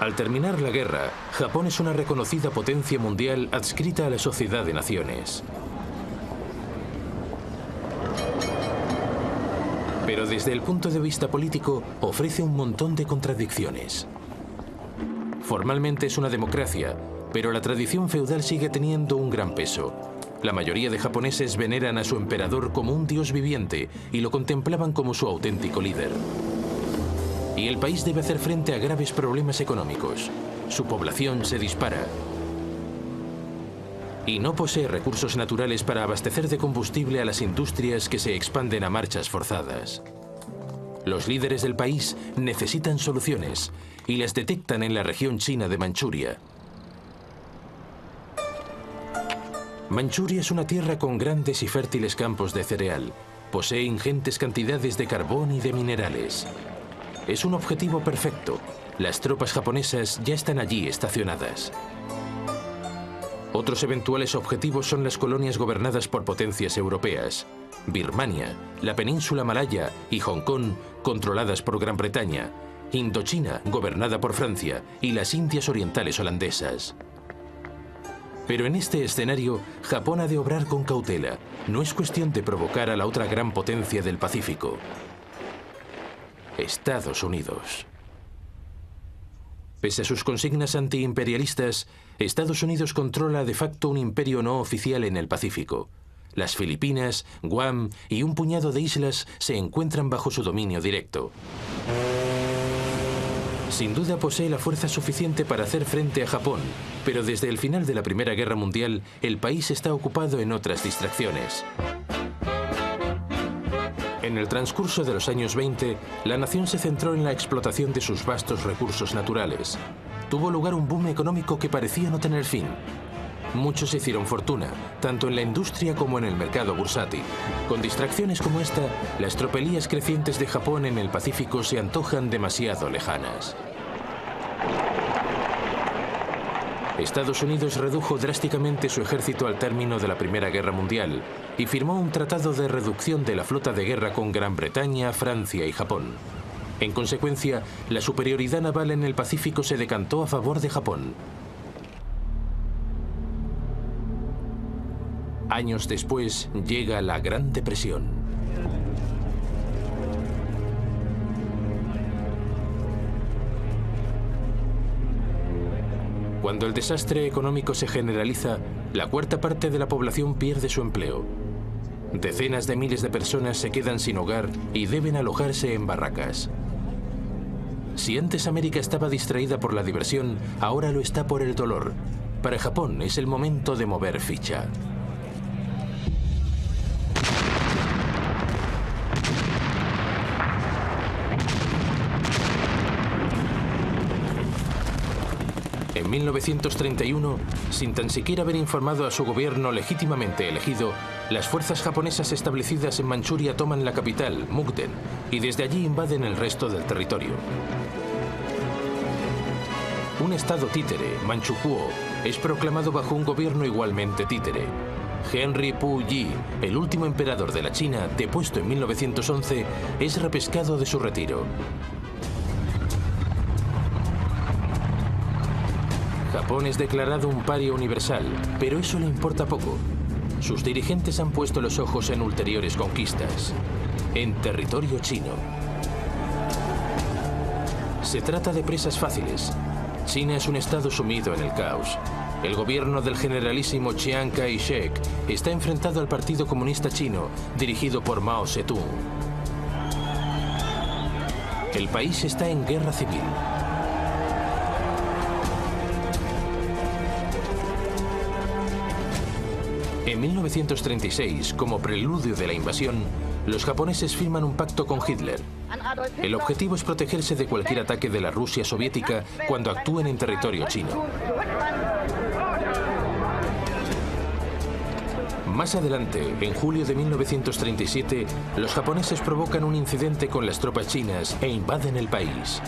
Al terminar la guerra, Japón es una reconocida potencia mundial adscrita a la Sociedad de Naciones. Pero desde el punto de vista político, ofrece un montón de contradicciones. Formalmente es una democracia, pero la tradición feudal sigue teniendo un gran peso. La mayoría de japoneses veneran a su emperador como un dios viviente y lo contemplaban como su auténtico líder. Y el país debe hacer frente a graves problemas económicos. Su población se dispara. Y no posee recursos naturales para abastecer de combustible a las industrias que se expanden a marchas forzadas. Los líderes del país necesitan soluciones y las detectan en la región china de Manchuria. Manchuria es una tierra con grandes y fértiles campos de cereal. Posee ingentes cantidades de carbón y de minerales. Es un objetivo perfecto. Las tropas japonesas ya están allí estacionadas. Otros eventuales objetivos son las colonias gobernadas por potencias europeas. Birmania, la península malaya y Hong Kong, controladas por Gran Bretaña. Indochina, gobernada por Francia, y las Indias Orientales holandesas. Pero en este escenario, Japón ha de obrar con cautela. No es cuestión de provocar a la otra gran potencia del Pacífico: Estados Unidos. Pese a sus consignas antiimperialistas, Estados Unidos controla de facto un imperio no oficial en el Pacífico. Las Filipinas, Guam y un puñado de islas se encuentran bajo su dominio directo. Sin duda posee la fuerza suficiente para hacer frente a Japón, pero desde el final de la Primera Guerra Mundial, el país está ocupado en otras distracciones. En el transcurso de los años 20, la nación se centró en la explotación de sus vastos recursos naturales. Tuvo lugar un boom económico que parecía no tener fin. Muchos hicieron fortuna, tanto en la industria como en el mercado bursátil. Con distracciones como esta, las tropelías crecientes de Japón en el Pacífico se antojan demasiado lejanas. Estados Unidos redujo drásticamente su ejército al término de la Primera Guerra Mundial y firmó un tratado de reducción de la flota de guerra con Gran Bretaña, Francia y Japón. En consecuencia, la superioridad naval en el Pacífico se decantó a favor de Japón. Años después, llega la Gran Depresión. Cuando el desastre económico se generaliza, la cuarta parte de la población pierde su empleo. Decenas de miles de personas se quedan sin hogar y deben alojarse en barracas. Si antes América estaba distraída por la diversión, ahora lo está por el dolor. Para Japón es el momento de mover ficha. En 1931, sin tan siquiera haber informado a su gobierno legítimamente elegido, las fuerzas japonesas establecidas en Manchuria toman la capital, Mukden, y desde allí invaden el resto del territorio. Un estado títere, Manchukuo, es proclamado bajo un gobierno igualmente títere. Henry Puyi, el último emperador de la China, depuesto en 1911, es repescado de su retiro. Japón es declarado un paria universal, pero eso le importa poco. Sus dirigentes han puesto los ojos en ulteriores conquistas, en territorio chino. Se trata de presas fáciles. China es un estado sumido en el caos. El gobierno del generalísimo Chiang Kai-shek está enfrentado al Partido Comunista Chino, dirigido por Mao Zedong. El país está en guerra civil. En 1936, como preludio de la invasión, los japoneses firman un pacto con Hitler. El objetivo es protegerse de cualquier ataque de la Rusia soviética cuando actúen en territorio chino. Más adelante, en julio de 1937, los japoneses provocan un incidente con las tropas chinas e invaden el país.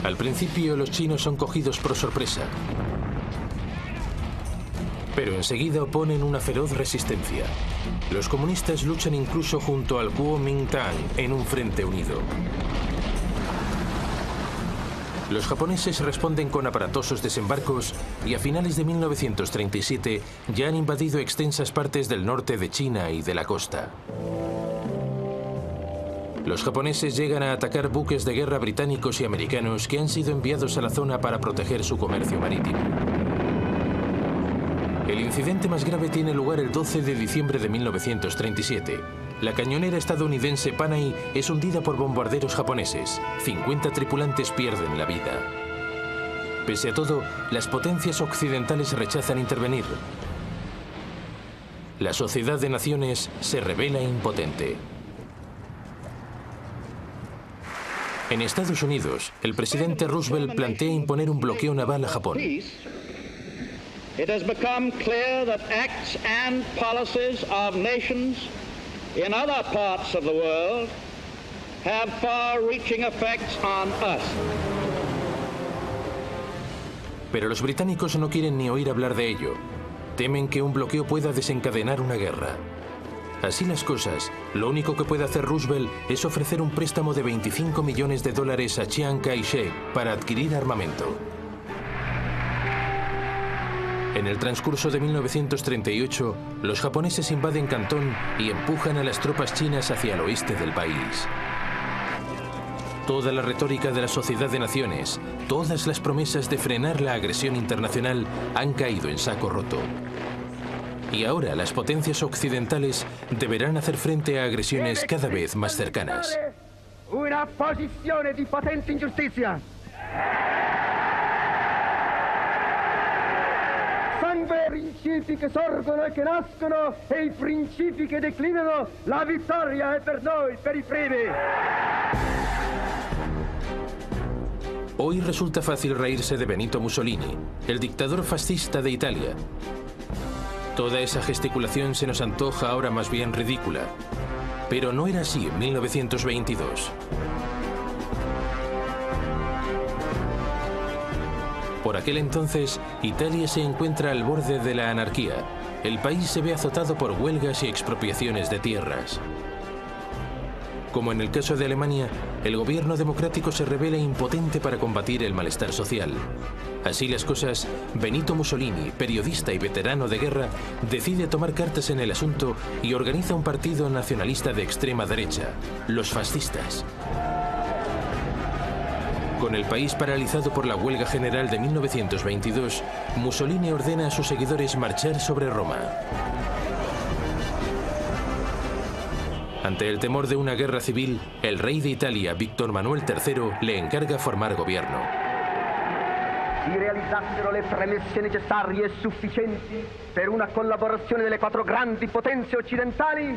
Al principio, los chinos son cogidos por sorpresa. Pero enseguida oponen una feroz resistencia. Los comunistas luchan incluso junto al Kuomintang en un frente unido. Los japoneses responden con aparatosos desembarcos y a finales de 1937 ya han invadido extensas partes del norte de China y de la costa. Los japoneses llegan a atacar buques de guerra británicos y americanos que han sido enviados a la zona para proteger su comercio marítimo. El incidente más grave tiene lugar el 12 de diciembre de 1937. La cañonera estadounidense Panay es hundida por bombarderos japoneses. 50 tripulantes pierden la vida. Pese a todo, las potencias occidentales rechazan intervenir. La Sociedad de Naciones se revela impotente. En Estados Unidos, el presidente Roosevelt plantea imponer un bloqueo naval a Japón. It has become clear that acts and policies of nations in other parts of the world have far-reaching effects on us. Pero los británicos no quieren ni oír hablar de ello. Temen que un bloqueo pueda desencadenar una guerra. Así las cosas, lo único que puede hacer Roosevelt es ofrecer un préstamo de $25 millones a Chiang Kai-shek para adquirir armamento. En el transcurso de 1938, los japoneses invaden Cantón y empujan a las tropas chinas hacia el oeste del país. Toda la retórica de la Sociedad de Naciones, todas las promesas de frenar la agresión internacional han caído en saco roto. Y ahora las potencias occidentales deberán hacer frente a agresiones cada vez más cercanas. Una posición de potente injusticia. I principi che sorgono e che nascono e i principi che declinano, la vittoria è per noi, per i primi. Hoy resulta fácil reírse de Benito Mussolini, el dictador fascista de Italia. Toda esa gesticulación se nos antoja ahora más bien ridícula. Pero no era así en 1922. Por aquel entonces, Italia se encuentra al borde de la anarquía. El país se ve azotado por huelgas y expropiaciones de tierras. Como en el caso de Alemania, el gobierno democrático se revela impotente para combatir el malestar social. Así las cosas, Benito Mussolini, periodista y veterano de guerra, decide tomar cartas en el asunto y organiza un partido nacionalista de extrema derecha, los fascistas. Con el país paralizado por la huelga general de 1922, Mussolini ordena a sus seguidores marchar sobre Roma. Ante el temor de una guerra civil, el rey de Italia, Víctor Manuel III, le encarga formar gobierno. Si realizzassero le premesse necessarie e sufficienti per una collaborazione delle quattro grandi potenze occidentali,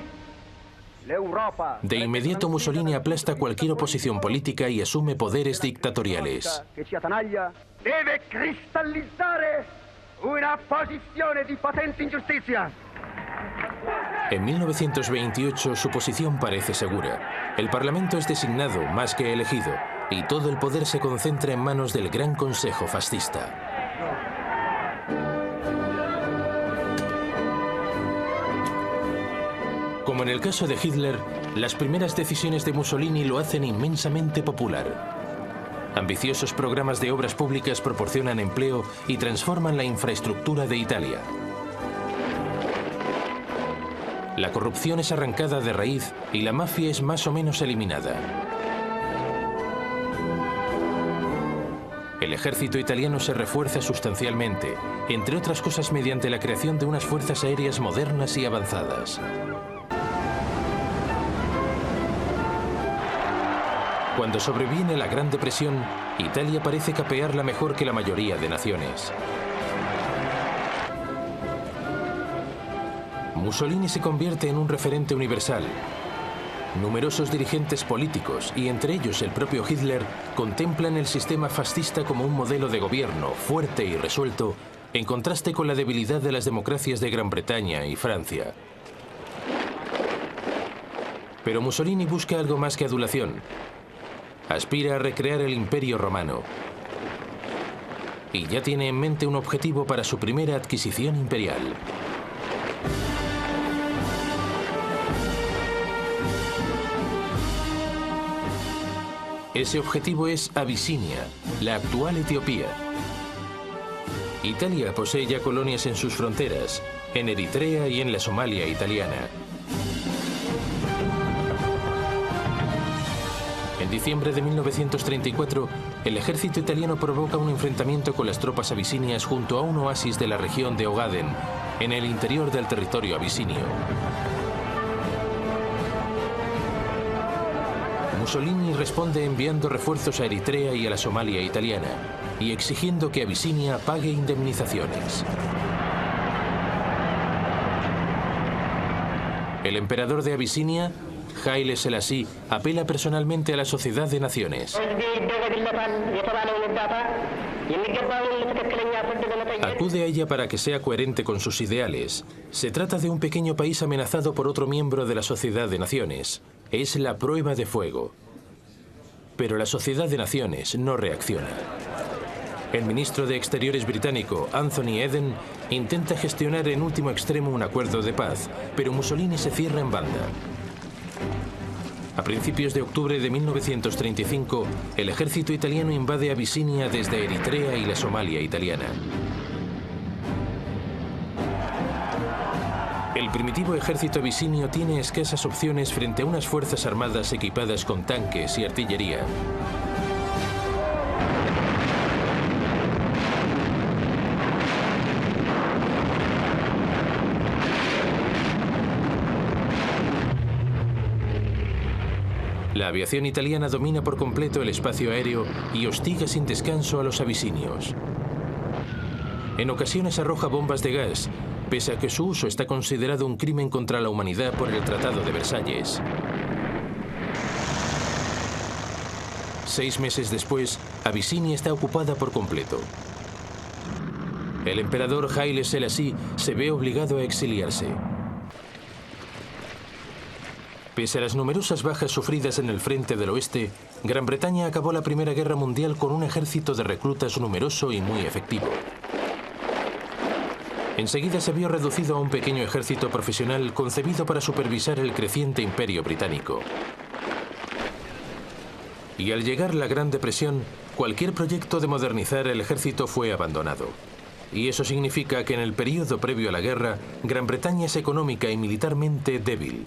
de inmediato Mussolini aplasta cualquier oposición política y asume poderes dictatoriales. Deve cristallizzare una posizione di potente ingiustizia. En 1928 su posición parece segura. El Parlamento es designado más que elegido y todo el poder se concentra en manos del Gran Consejo Fascista. Como en el caso de Hitler, las primeras decisiones de Mussolini lo hacen inmensamente popular. Ambiciosos programas de obras públicas proporcionan empleo y transforman la infraestructura de Italia. La corrupción es arrancada de raíz y la mafia es más o menos eliminada. El ejército italiano se refuerza sustancialmente, entre otras cosas mediante la creación de unas fuerzas aéreas modernas y avanzadas. Cuando sobreviene la Gran Depresión, Italia parece capearla mejor que la mayoría de naciones. Mussolini se convierte en un referente universal. Numerosos dirigentes políticos, y entre ellos el propio Hitler, contemplan el sistema fascista como un modelo de gobierno fuerte y resuelto, en contraste con la debilidad de las democracias de Gran Bretaña y Francia. Pero Mussolini busca algo más que adulación. Aspira a recrear el Imperio Romano. y ya tiene en mente un objetivo para su primera adquisición imperial. Ese objetivo es Abisinia, la actual Etiopía. Italia posee ya colonias en sus fronteras, en Eritrea y en la Somalia italiana. En diciembre de 1934, el ejército italiano provoca un enfrentamiento con las tropas abisinias junto a un oasis de la región de Ogaden, en el interior del territorio abisinio. Mussolini responde enviando refuerzos a Eritrea y a la Somalia italiana, y exigiendo que Abisinia pague indemnizaciones. El emperador de Abisinia, Haile Selassie, apela personalmente a la Sociedad de Naciones. Acude a ella para que sea coherente con sus ideales. Se trata de un pequeño país amenazado por otro miembro de la Sociedad de Naciones. Es la prueba de fuego. Pero la Sociedad de Naciones no reacciona. El ministro de Exteriores británico, Anthony Eden, intenta gestionar en último extremo un acuerdo de paz, pero Mussolini se cierra en banda. A principios de octubre de 1935, el ejército italiano invade Abisinia desde Eritrea y la Somalia italiana. El primitivo ejército abisinio tiene escasas opciones frente a unas fuerzas armadas equipadas con tanques y artillería. La aviación italiana domina por completo el espacio aéreo y hostiga sin descanso a los abisinios. En ocasiones arroja bombas de gas, pese a que su uso está considerado un crimen contra la humanidad por el Tratado de Versalles. 6 meses después, Abisinia está ocupada por completo. El emperador Haile Selassie se ve obligado a exiliarse. Pese a las numerosas bajas sufridas en el frente del oeste, Gran Bretaña acabó la Primera Guerra Mundial con un ejército de reclutas numeroso y muy efectivo. Enseguida se vio reducido a un pequeño ejército profesional concebido para supervisar el creciente imperio británico. Y al llegar la Gran Depresión, cualquier proyecto de modernizar el ejército fue abandonado. Y eso significa que en el período previo a la guerra, Gran Bretaña es económica y militarmente débil.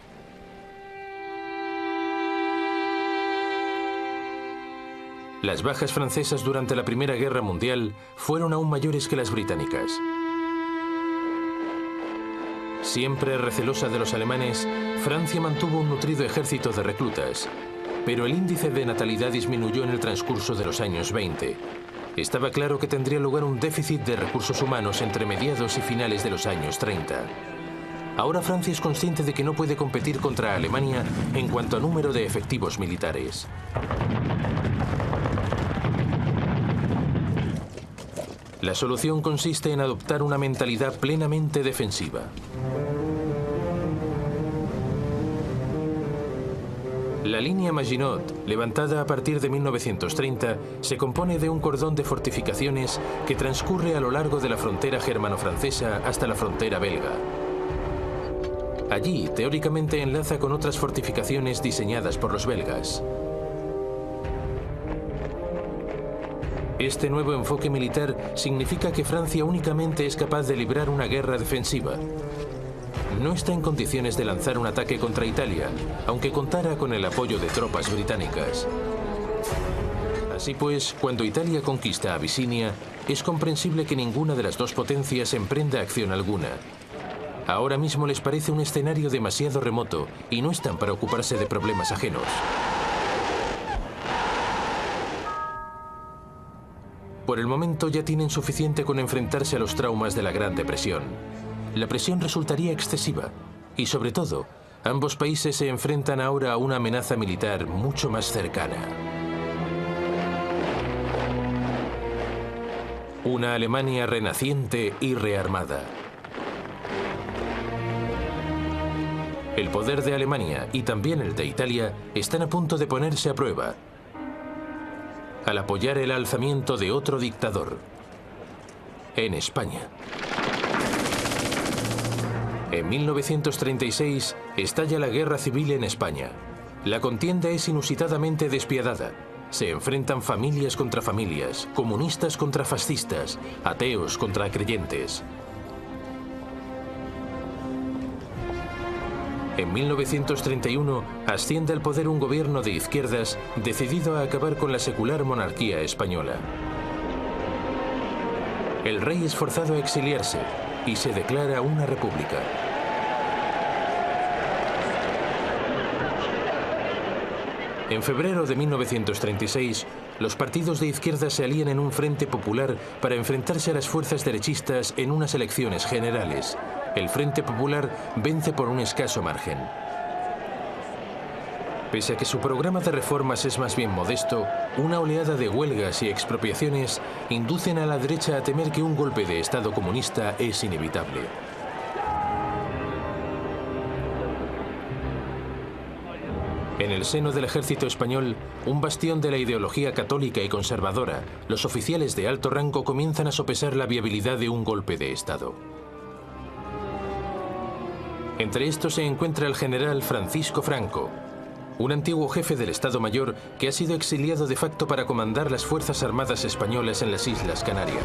Las bajas francesas durante la Primera Guerra Mundial fueron aún mayores que las británicas. Siempre recelosa de los alemanes, Francia mantuvo un nutrido ejército de reclutas, pero el índice de natalidad disminuyó en el transcurso de los años 20. Estaba claro que tendría lugar un déficit de recursos humanos entre mediados y finales de los años 30. Ahora Francia es consciente de que no puede competir contra Alemania en cuanto a número de efectivos militares. La solución consiste en adoptar una mentalidad plenamente defensiva. La línea Maginot, levantada a partir de 1930, se compone de un cordón de fortificaciones que transcurre a lo largo de la frontera germano-francesa hasta la frontera belga. Allí, teóricamente, enlaza con otras fortificaciones diseñadas por los belgas. Este nuevo enfoque militar significa que Francia únicamente es capaz de librar una guerra defensiva. No está en condiciones de lanzar un ataque contra Italia, aunque contara con el apoyo de tropas británicas. Así pues, cuando Italia conquista Abisinia, es comprensible que ninguna de las dos potencias emprenda acción alguna. Ahora mismo les parece un escenario demasiado remoto y no están para ocuparse de problemas ajenos. Por el momento ya tienen suficiente con enfrentarse a los traumas de la Gran Depresión. La presión resultaría excesiva y, sobre todo, ambos países se enfrentan ahora a una amenaza militar mucho más cercana. Una Alemania renaciente y rearmada. El poder de Alemania y también el de Italia están a punto de ponerse a prueba al apoyar el alzamiento de otro dictador, en España. En 1936 estalla la Guerra Civil en España. La contienda es inusitadamente despiadada. Se enfrentan familias contra familias, comunistas contra fascistas, ateos contra creyentes. En 1931 asciende al poder un gobierno de izquierdas decidido a acabar con la secular monarquía española. El rey es forzado a exiliarse y se declara una república. En febrero de 1936, los partidos de izquierda se alían en un frente popular para enfrentarse a las fuerzas derechistas en unas elecciones generales. El Frente Popular vence por un escaso margen. Pese a que su programa de reformas es más bien modesto, una oleada de huelgas y expropiaciones inducen a la derecha a temer que un golpe de Estado comunista es inevitable. En el seno del ejército español, un bastión de la ideología católica y conservadora, los oficiales de alto rango comienzan a sopesar la viabilidad de un golpe de Estado. Entre estos se encuentra el general Francisco Franco, un antiguo jefe del Estado Mayor que ha sido exiliado de facto para comandar las Fuerzas Armadas españolas en las Islas Canarias.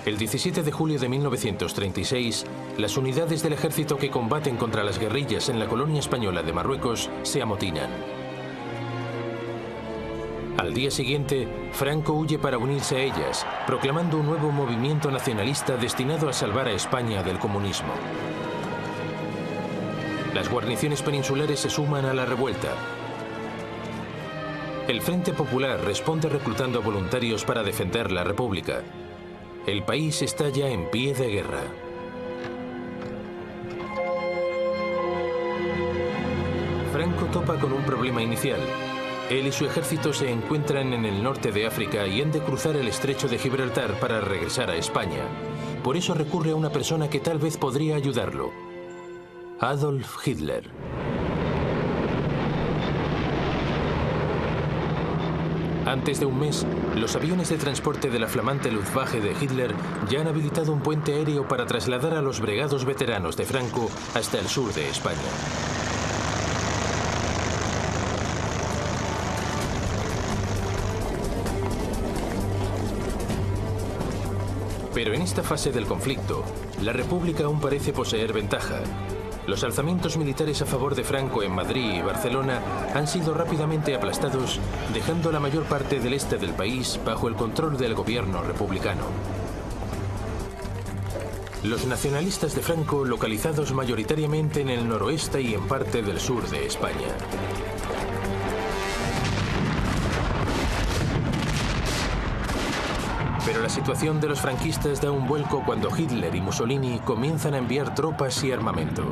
El 17 de julio de 1936, las unidades del ejército que combaten contra las guerrillas en la colonia española de Marruecos se amotinan. Al día siguiente, Franco huye para unirse a ellas, proclamando un nuevo movimiento nacionalista destinado a salvar a España del comunismo. Las guarniciones peninsulares se suman a la revuelta. El Frente Popular responde reclutando voluntarios para defender la República. El país está ya en pie de guerra. Franco topa con un problema inicial. Él y su ejército se encuentran en el norte de África y han de cruzar el estrecho de Gibraltar para regresar a España. Por eso recurre a una persona que tal vez podría ayudarlo: Adolf Hitler. Antes de un mes, los aviones de transporte de la flamante Luftwaffe de Hitler ya han habilitado un puente aéreo para trasladar a los bregados veteranos de Franco hasta el sur de España. Pero en esta fase del conflicto, la República aún parece poseer ventaja. Los alzamientos militares a favor de Franco en Madrid y Barcelona han sido rápidamente aplastados, dejando la mayor parte del este del país bajo el control del gobierno republicano. Los nacionalistas de Franco, localizados mayoritariamente en el noroeste y en parte del sur de España. Pero la situación de los franquistas da un vuelco cuando Hitler y Mussolini comienzan a enviar tropas y armamento.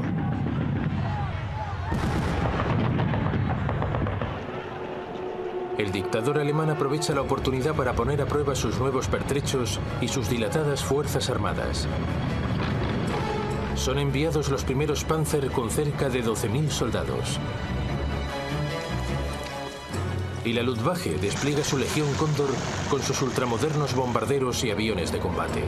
El dictador alemán aprovecha la oportunidad para poner a prueba sus nuevos pertrechos y sus dilatadas fuerzas armadas. Son enviados los primeros Panzer con cerca de 12.000 soldados. Y la Luftwaffe despliega su Legión Cóndor con sus ultramodernos bombarderos y aviones de combate.